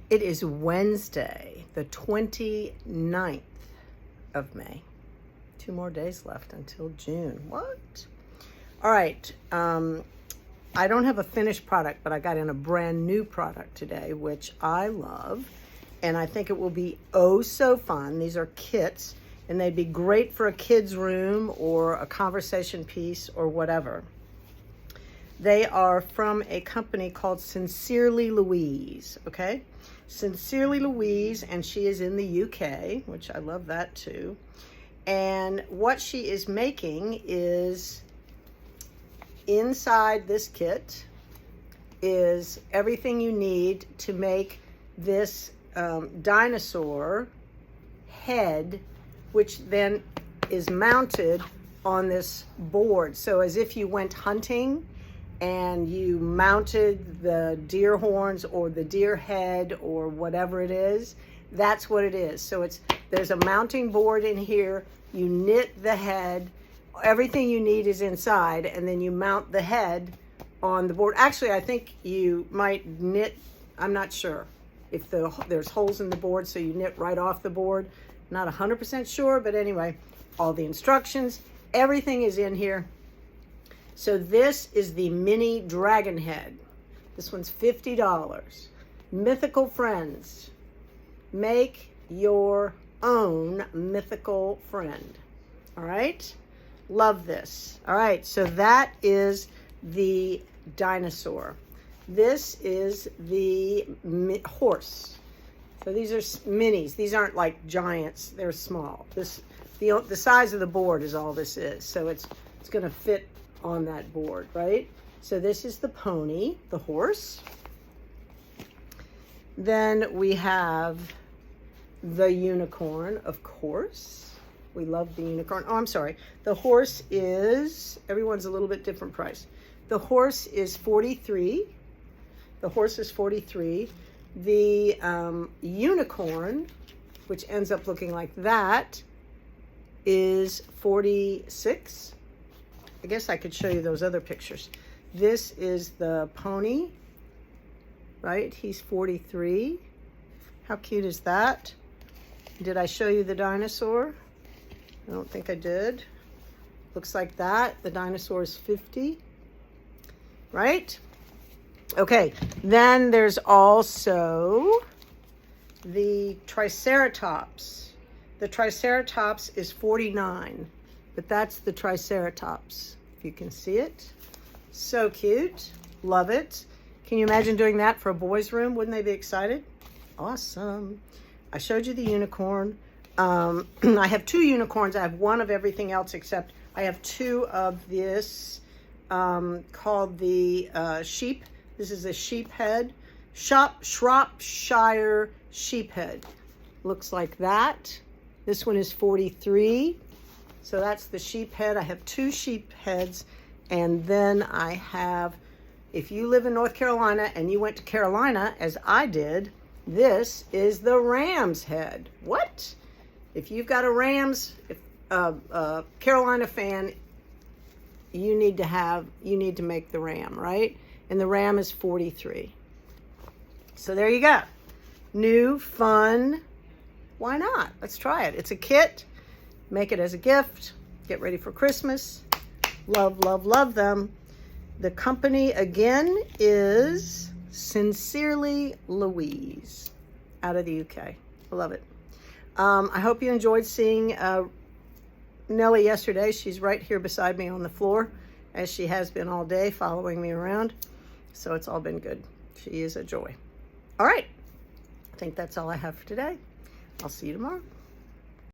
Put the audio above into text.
It is Wednesday, the 29th of May. 2 more days left until June. What? All right. I don't have a finished product, but I got in a brand new product today, which I love. And I think it will be oh so fun. These are kits, and they'd be great for a kid's room or a conversation piece or whatever. They are from a company called Sincerely Louise, okay? Sincerely Louise, and she is in the UK, which I love that too. And what she is making is, inside this kit is everything you need to make this dinosaur head, which then is mounted on this board. So as if you went hunting and you mounted the deer horns or the deer head or whatever it is, that's what it is. So there's a mounting board in here. You knit the head. Everything you need is inside, and then you mount the head on the board. Actually, I think you might knit, I'm not sure if there's holes in the board, so you knit right off the board. Not 100% sure, but anyway, all the instructions, everything is in here. So this is the mini dragon head. This one's $50. Mythical friends. Make your own mythical friend. All right? Love this. All right, so that is the dinosaur. This is the horse. So these are minis. These aren't like giants. They're small. The size of the board is all this is. So it's going to fit on that board, right? So this is the pony, the horse. Then we have the unicorn, of course. We love the unicorn. Oh, I'm sorry. The horse is, everyone's a little bit different price. The horse is $43. The horse is $43. The unicorn, which ends up looking like that, is $46. I guess I could show you those other pictures. This is the pony, right? He's $43. How cute is that? Did I show you the dinosaur? I don't think I did. Looks like that. The dinosaur is $50, right? Okay, then there's also the Triceratops. The Triceratops is $49, but that's the Triceratops, if you can see it. So cute. Love it. Can you imagine doing that for a boy's room? Wouldn't they be excited? Awesome. I showed you the unicorn. I have 2 unicorns. I have one of everything else, except I have 2 of this called the sheep. This is a sheep head. Shropshire sheep head. Looks like that. This one is $43. So that's the sheep head. I have 2 sheep heads. And then I have, if you live in North Carolina and you went to Carolina, as I did, this is the ram's head. What? If you've got a Rams, Carolina fan, you need to make the ram, right? And the ram is $43. So there you go. New, fun. Why not? Let's try it. It's a kit. Make it as a gift. Get ready for Christmas. Love, love, love them. The company, again, is Sincerely Louise out of the UK. I love it. I hope you enjoyed seeing Nellie yesterday. She's right here beside me on the floor, as she has been all day, following me around. So it's all been good. She is a joy. All right. I think that's all I have for today. I'll see you tomorrow.